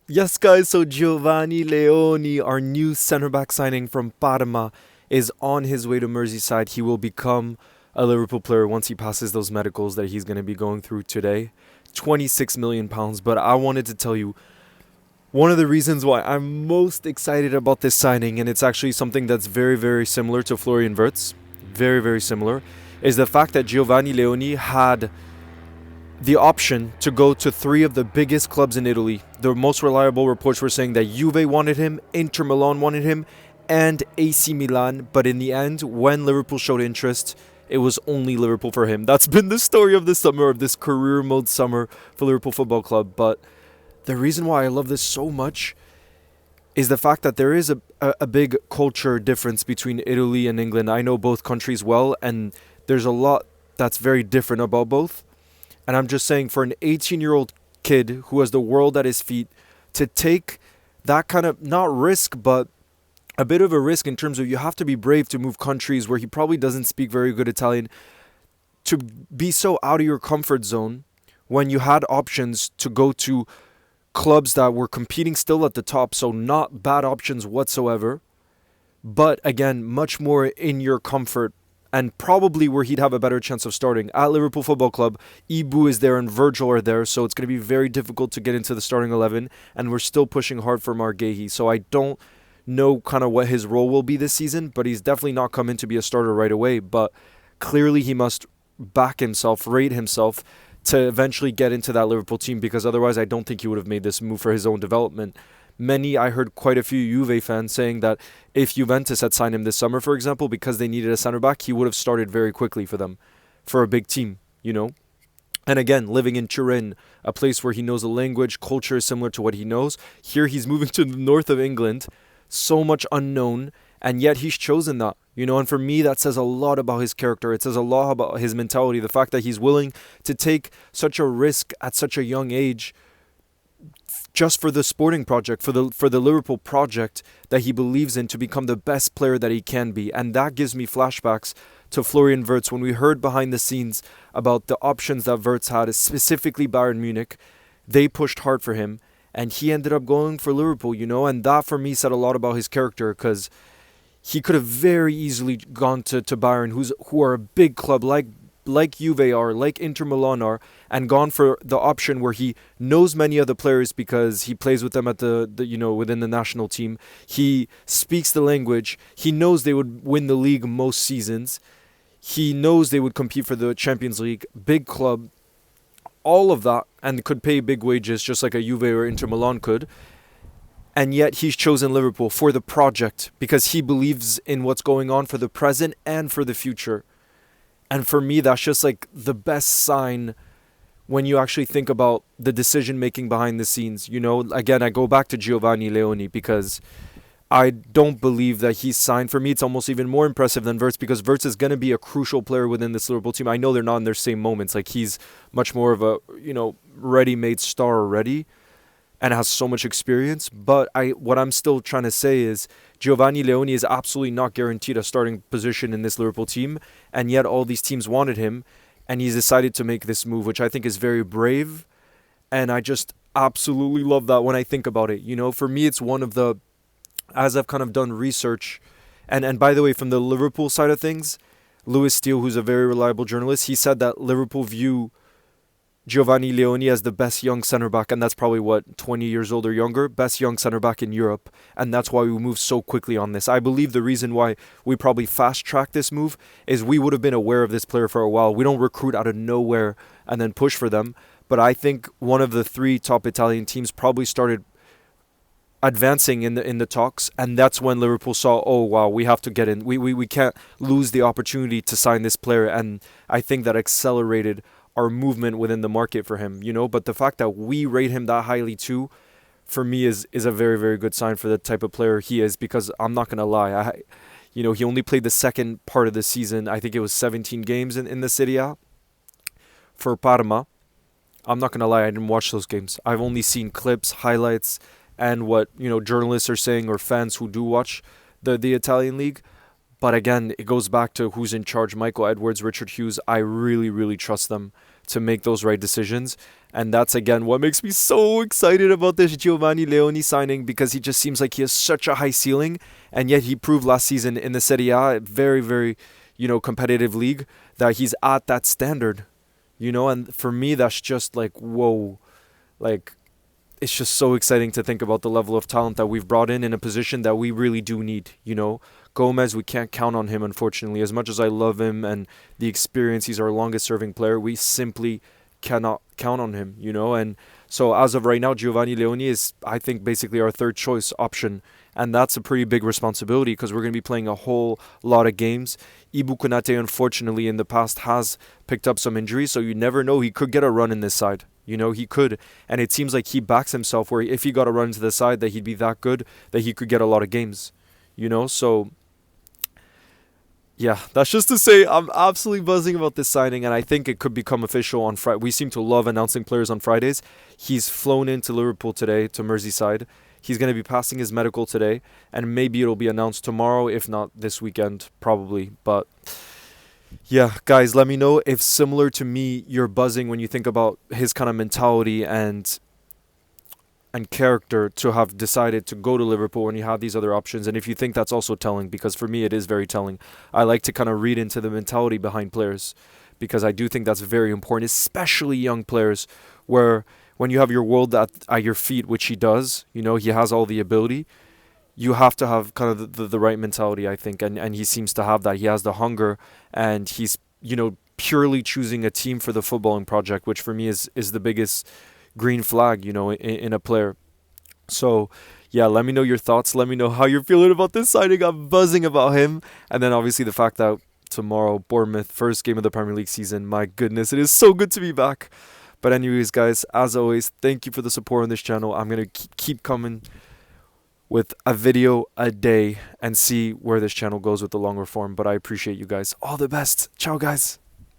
Yes, guys, so Giovanni Leoni, our new centre back signing from Parma, is on his way to Merseyside. He will become a Liverpool player once he passes those medicals that he's going to be going through today. £26 million. But I wanted to tell you one of the reasons why I'm most excited about this signing, and it's actually something that's very, very similar to Florian Wirtz, very, very similar, is the fact that Giovanni Leoni had the option to go to three of the biggest clubs in Italy. The most reliable reports were saying that Juve wanted him, Inter Milan wanted him, and AC Milan. But in the end, when Liverpool showed interest, it was only Liverpool for him. That's been the story of this summer, of this career mode summer for Liverpool Football Club. But the reason why I love this so much is the fact that there is a big culture difference between Italy and England. I know both countries well, and there's a lot that's very different about both. And I'm just saying, for an 18-year-old kid who has the world at his feet, to take that kind of, not risk, but a bit of a risk in terms of you have to be brave to move countries where he probably doesn't speak very good Italian, to be so out of your comfort zone when you had options to go to clubs that were competing still at the top, so not bad options whatsoever, but again, much more in your comfort and probably where he'd have a better chance of starting. At Liverpool Football Club, Ibu is there and Virgil are there, so it's going to be very difficult to get into the starting 11, and we're still pushing hard for Marghi. So I don't know kind of what his role will be this season, but he's definitely not come in to be a starter right away. But clearly he must back himself, rate himself, to eventually get into that Liverpool team, because otherwise I don't think he would have made this move for his own development. I heard quite a few Juve fans saying that if Juventus had signed him this summer, for example, because they needed a centre back, he would have started very quickly for them, for a big team, you know? And again, living in Turin, a place where he knows the language, culture is similar to what he knows. Here he's moving to the north of England, so much unknown, and yet he's chosen that, you know? And for me, that says a lot about his character. It says a lot about his mentality, the fact that he's willing to take such a risk at such a young age just for the sporting project, for the Liverpool project that he believes in, to become the best player that he can be. And that gives me flashbacks to Florian Wirtz when we heard behind the scenes about the options that Wirtz had, specifically Bayern Munich. They pushed hard for him, and he ended up going for Liverpool, you know. And that for me said a lot about his character, because he could have very easily gone to Bayern, who are a big club like Juve are, like Inter Milan are, and gone for the option where he knows many of the players because he plays with them at the within the national team. He speaks the language. He knows they would win the league most seasons. He knows they would compete for the Champions League. Big club, all of that, and could pay big wages just like a Juve or Inter Milan could. And yet he's chosen Liverpool for the project because he believes in what's going on for the present and for the future. And for me, that's just like the best sign when you actually think about the decision making behind the scenes. You know, again, I go back to Giovanni Leoni because I don't believe that he's signed. For me, it's almost even more impressive than Wirtz, because Wirtz is going to be a crucial player within this Liverpool team. I know they're not in their same moments. Like, he's much more of a, ready-made star already and has so much experience. But what I'm still trying to say is Giovanni Leoni is absolutely not guaranteed a starting position in this Liverpool team, and yet all these teams wanted him, and he's decided to make this move, which I think is very brave, and I just absolutely love that when I think about it. You know, for me, it's one of the, as I've kind of done research, and by the way, from the Liverpool side of things, Lewis Steele, who's a very reliable journalist, he said that Liverpool view Giovanni Leoni as the best young centre back, and that's probably 20 years old or younger, best young centre back in Europe, and that's why we moved so quickly on this. I believe the reason why we probably fast tracked this move is we would have been aware of this player for a while. We don't recruit out of nowhere and then push for them, but I think one of the three top Italian teams probably started advancing in the talks, and that's when Liverpool saw, oh wow, we have to get in. We can't lose the opportunity to sign this player, and I think that accelerated our movement within the market for him, you know. But the fact that we rate him that highly too, for me, is a very, very good sign for the type of player he is, because I'm not going to lie, he only played the second part of the season. I think it was 17 games in the Serie A for Parma. I'm not going to lie, I didn't watch those games. I've only seen clips, highlights, and what, journalists are saying, or fans who do watch the Italian league. But again, it goes back to who's in charge. Michael Edwards, Richard Hughes. I really, really trust them to make those right decisions. And that's, again, what makes me so excited about this Giovanni Leoni signing, because he just seems like he has such a high ceiling. And yet he proved last season in the Serie A, very, very, competitive league, that he's at that standard, And for me, that's just like, whoa. Like, it's just so exciting to think about the level of talent that we've brought in a position that we really do need, Gomez, we can't count on him, unfortunately. As much as I love him and the experience, he's our longest serving player, we simply cannot count on him, And so as of right now, Giovanni Leoni is, I think, basically our third choice option. And that's a pretty big responsibility, because we're going to be playing a whole lot of games. Ibu Konate, unfortunately, in the past has picked up some injuries, so you never know. He could get a run in this side. He could. And it seems like he backs himself, where if he got a run to the side, that he'd be that good that he could get a lot of games. So yeah, that's just to say I'm absolutely buzzing about this signing, and I think it could become official on Friday. We seem to love announcing players on Fridays. He's flown into Liverpool today, to Merseyside. He's going to be passing his medical today, and maybe it'll be announced tomorrow, if not this weekend, probably. But yeah, guys, let me know if, similar to me, you're buzzing when you think about his kind of mentality and character to have decided to go to Liverpool when you have these other options. And if you think that's also telling, because for me it is very telling. I like to kind of read into the mentality behind players, because I do think that's very important, especially young players, where when you have your world at your feet, which he does, he has all the ability, you have to have kind of the right mentality, I think. And he seems to have that. He has the hunger, and he's, purely choosing a team for the footballing project, which for me is the biggest green flag, in a player. So yeah, let me know your thoughts. Let me know how you're feeling about this signing. I'm buzzing about him. And then obviously the fact that tomorrow, Bournemouth, first game of the Premier League season. My goodness, it is so good to be back. But anyways, guys, as always, thank you for the support on this channel. I'm going to keep coming with a video a day and see where this channel goes with the longer form. But I appreciate you guys. All the best. Ciao, guys.